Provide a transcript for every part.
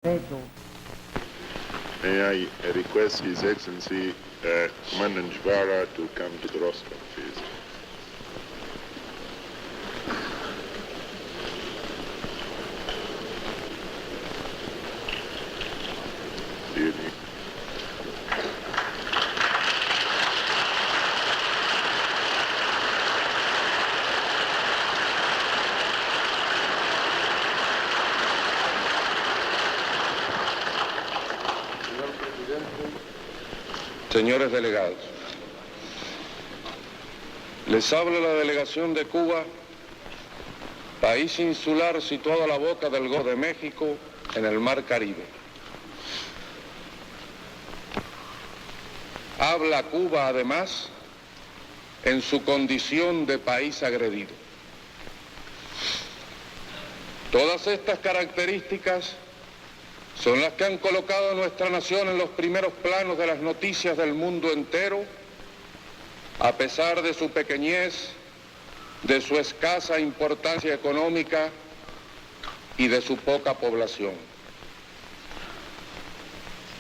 May I request His Excellency Mananjvara to come to the rostrum, please. Good evening. Señores delegados, les habla la delegación de Cuba, país insular situado a la boca del Golfo de México, en el Mar Caribe. Habla Cuba, además, en su condición de país agredido. Todas estas características son las que han colocado a nuestra nación en los primeros planos de las noticias del mundo entero, a pesar de su pequeñez, de su escasa importancia económica y de su poca población.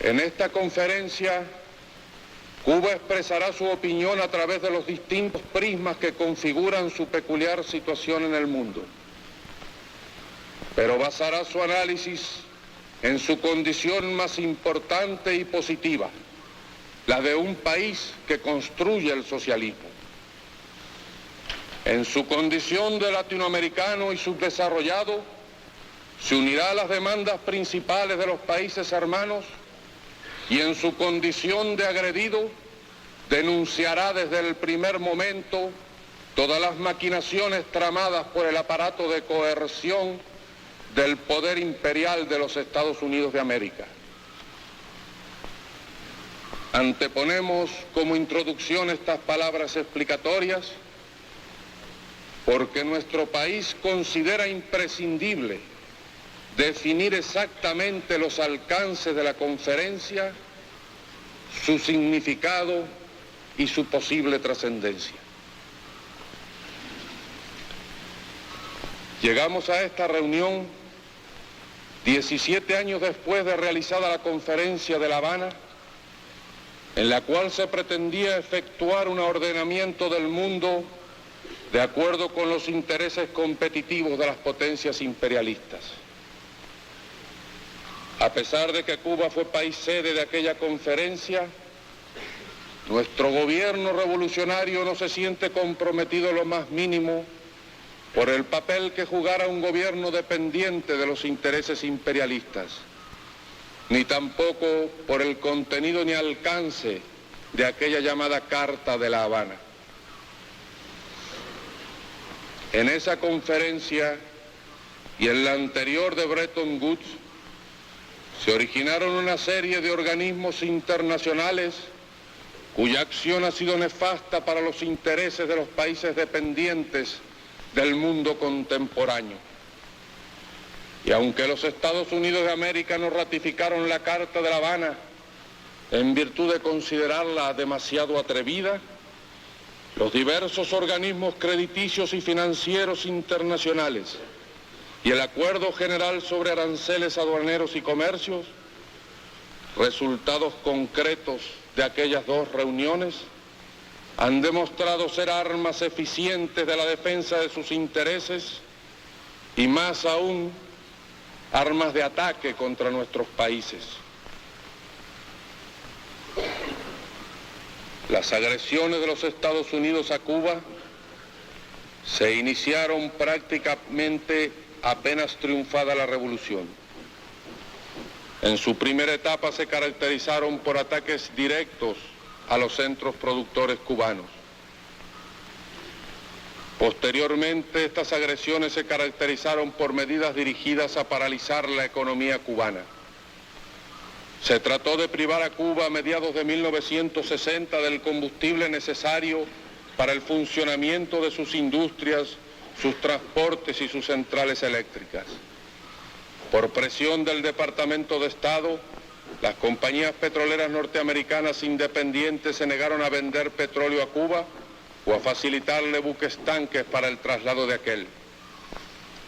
En esta conferencia, Cuba expresará su opinión a través de los distintos prismas que configuran su peculiar situación en el mundo, pero basará su análisis en su condición más importante y positiva, la de un país que construye el socialismo. En su condición de latinoamericano y subdesarrollado, se unirá a las demandas principales de los países hermanos y en su condición de agredido, denunciará desde el primer momento todas las maquinaciones tramadas por el aparato de coerción del poder imperial de los Estados Unidos de América. Anteponemos como introducción estas palabras explicatorias porque nuestro país considera imprescindible definir exactamente los alcances de la conferencia, su significado y su posible trascendencia. Llegamos a esta reunión 17 años después de realizada la conferencia de La Habana, en la cual se pretendía efectuar un ordenamiento del mundo de acuerdo con los intereses competitivos de las potencias imperialistas. A pesar de que Cuba fue país sede de aquella conferencia, nuestro gobierno revolucionario no se siente comprometido lo más mínimo por el papel que jugara un gobierno dependiente de los intereses imperialistas, ni tampoco por el contenido ni alcance de aquella llamada Carta de La Habana. En esa conferencia y en la anterior de Bretton Woods se originaron una serie de organismos internacionales cuya acción ha sido nefasta para los intereses de los países dependientes del mundo contemporáneo. Y aunque los Estados Unidos de América no ratificaron la Carta de La Habana en virtud de considerarla demasiado atrevida, los diversos organismos crediticios y financieros internacionales y el Acuerdo General sobre Aranceles Aduaneros y Comercios, resultados concretos de aquellas dos reuniones, han demostrado ser armas eficientes de la defensa de sus intereses y más aún armas de ataque contra nuestros países. Las agresiones de los Estados Unidos a Cuba se iniciaron prácticamente apenas triunfada la revolución. En su primera etapa se caracterizaron por ataques directos a los centros productores cubanos. Posteriormente, estas agresiones se caracterizaron por medidas dirigidas a paralizar la economía cubana. Se trató de privar a Cuba a mediados de 1960 del combustible necesario para el funcionamiento de sus industrias, sus transportes y sus centrales eléctricas. Por presión del Departamento de Estado, las compañías petroleras norteamericanas independientes se negaron a vender petróleo a Cuba o a facilitarle buques tanques para el traslado de aquel.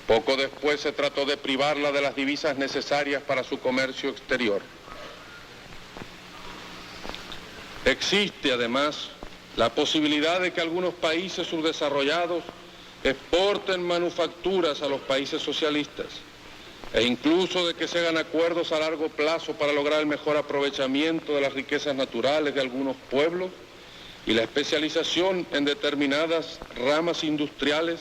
Poco después se trató de privarla de las divisas necesarias para su comercio exterior. Existe además la posibilidad de que algunos países subdesarrollados exporten manufacturas a los países socialistas e incluso de que se hagan acuerdos a largo plazo para lograr el mejor aprovechamiento de las riquezas naturales de algunos pueblos y la especialización en determinadas ramas industriales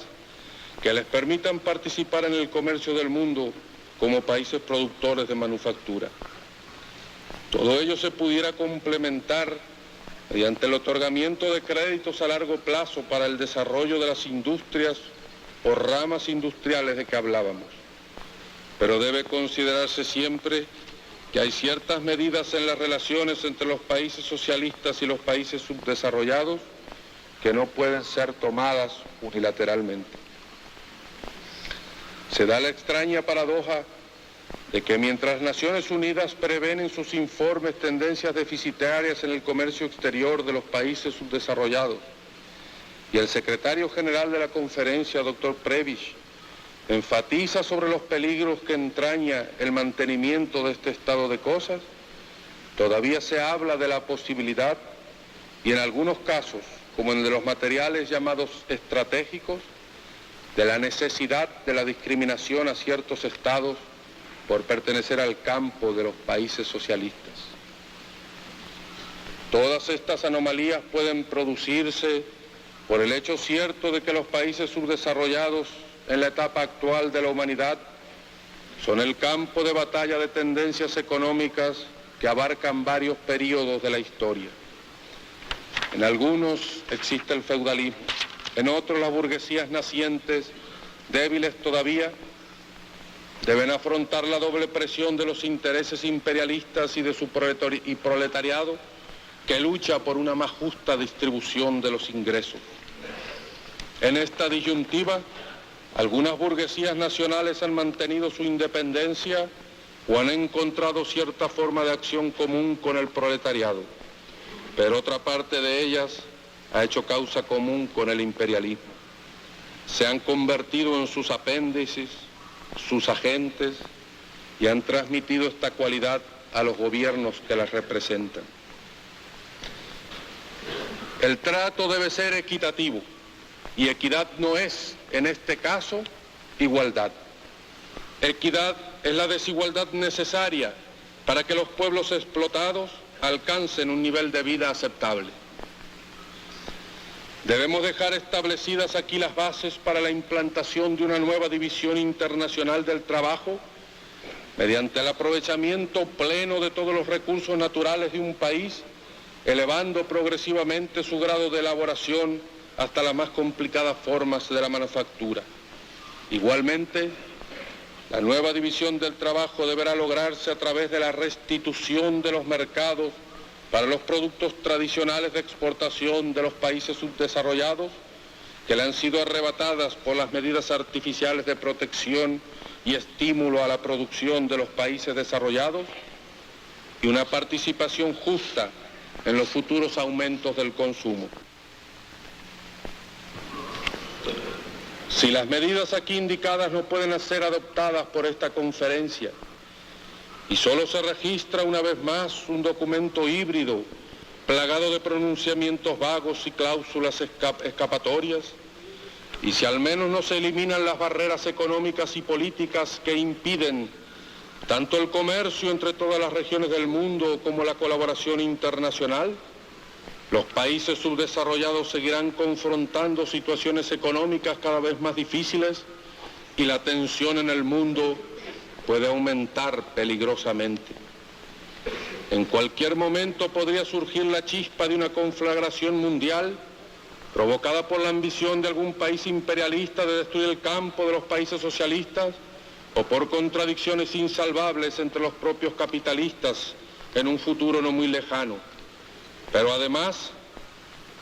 que les permitan participar en el comercio del mundo como países productores de manufactura. Todo ello se pudiera complementar mediante el otorgamiento de créditos a largo plazo para el desarrollo de las industrias o ramas industriales de que hablábamos. Pero debe considerarse siempre que hay ciertas medidas en las relaciones entre los países socialistas y los países subdesarrollados que no pueden ser tomadas unilateralmente. Se da la extraña paradoja de que mientras Naciones Unidas prevén en sus informes tendencias deficitarias en el comercio exterior de los países subdesarrollados y el secretario general de la conferencia, Dr. Prebisch, enfatiza sobre los peligros que entraña el mantenimiento de este estado de cosas, todavía se habla de la posibilidad, y en algunos casos, como en el de los materiales llamados estratégicos, de la necesidad de la discriminación a ciertos estados por pertenecer al campo de los países socialistas. Todas estas anomalías pueden producirse por el hecho cierto de que los países subdesarrollados en la etapa actual de la humanidad son el campo de batalla de tendencias económicas que abarcan varios períodos de la historia. En algunos existe el feudalismo, en otros las burguesías nacientes, débiles todavía, deben afrontar la doble presión de los intereses imperialistas y de su proletariado que lucha por una más justa distribución de los ingresos. En esta disyuntiva, algunas burguesías nacionales han mantenido su independencia o han encontrado cierta forma de acción común con el proletariado, pero otra parte de ellas ha hecho causa común con el imperialismo. Se han convertido en sus apéndices, sus agentes, y han transmitido esta cualidad a los gobiernos que las representan. El trato debe ser equitativo, y equidad no es, en este caso, igualdad. Equidad es la desigualdad necesaria para que los pueblos explotados alcancen un nivel de vida aceptable. Debemos dejar establecidas aquí las bases para la implantación de una nueva división internacional del trabajo mediante el aprovechamiento pleno de todos los recursos naturales de un país, elevando progresivamente su grado de elaboración hasta las más complicadas formas de la manufactura. Igualmente, la nueva división del trabajo deberá lograrse a través de la restitución de los mercados para los productos tradicionales de exportación de los países subdesarrollados, que le han sido arrebatadas por las medidas artificiales de protección y estímulo a la producción de los países desarrollados, y una participación justa en los futuros aumentos del consumo. Si las medidas aquí indicadas no pueden ser adoptadas por esta conferencia y solo se registra una vez más un documento híbrido plagado de pronunciamientos vagos y cláusulas escapatorias, y si al menos no se eliminan las barreras económicas y políticas que impiden tanto el comercio entre todas las regiones del mundo como la colaboración internacional, los países subdesarrollados seguirán confrontando situaciones económicas cada vez más difíciles y la tensión en el mundo puede aumentar peligrosamente. En cualquier momento podría surgir la chispa de una conflagración mundial provocada por la ambición de algún país imperialista de destruir el campo de los países socialistas o por contradicciones insalvables entre los propios capitalistas en un futuro no muy lejano. Pero además,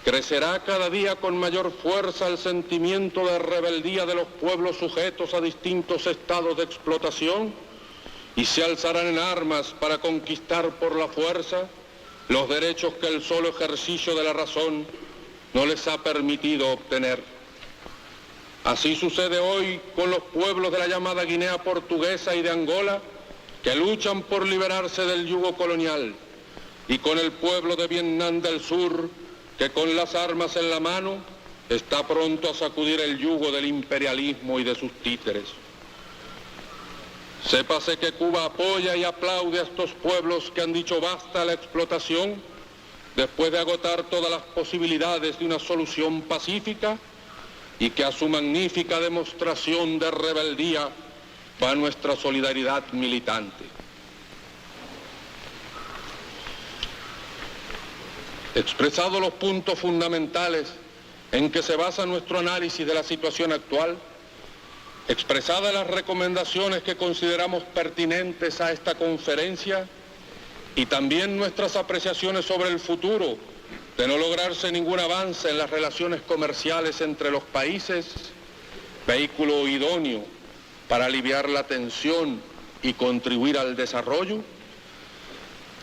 crecerá cada día con mayor fuerza el sentimiento de rebeldía de los pueblos sujetos a distintos estados de explotación y se alzarán en armas para conquistar por la fuerza los derechos que el solo ejercicio de la razón no les ha permitido obtener. Así sucede hoy con los pueblos de la llamada Guinea Portuguesa y de Angola, que luchan por liberarse del yugo colonial, y con el pueblo de Vietnam del Sur, que con las armas en la mano está pronto a sacudir el yugo del imperialismo y de sus títeres. Sépase que Cuba apoya y aplaude a estos pueblos que han dicho basta a la explotación después de agotar todas las posibilidades de una solución pacífica, y que a su magnífica demostración de rebeldía va nuestra solidaridad militante. Expresados los puntos fundamentales en que se basa nuestro análisis de la situación actual, expresadas las recomendaciones que consideramos pertinentes a esta conferencia y también nuestras apreciaciones sobre el futuro, de no lograrse ningún avance en las relaciones comerciales entre los países, vehículo idóneo para aliviar la tensión y contribuir al desarrollo,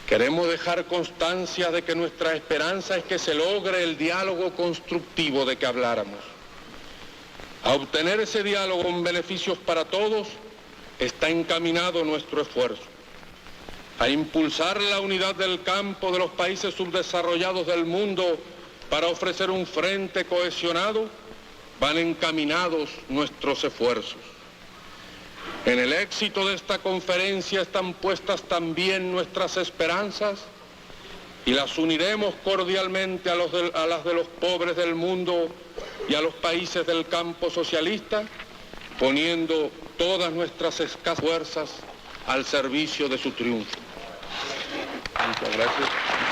queremos dejar constancia de que nuestra esperanza es que se logre el diálogo constructivo de que habláramos. A obtener ese diálogo con beneficios para todos está encaminado nuestro esfuerzo. A impulsar la unidad del campo de los países subdesarrollados del mundo para ofrecer un frente cohesionado, van encaminados nuestros esfuerzos. En el éxito de esta conferencia están puestas también nuestras esperanzas y las uniremos cordialmente a las de los pobres del mundo y a los países del campo socialista, poniendo todas nuestras escasas fuerzas al servicio de su triunfo. Muchas gracias.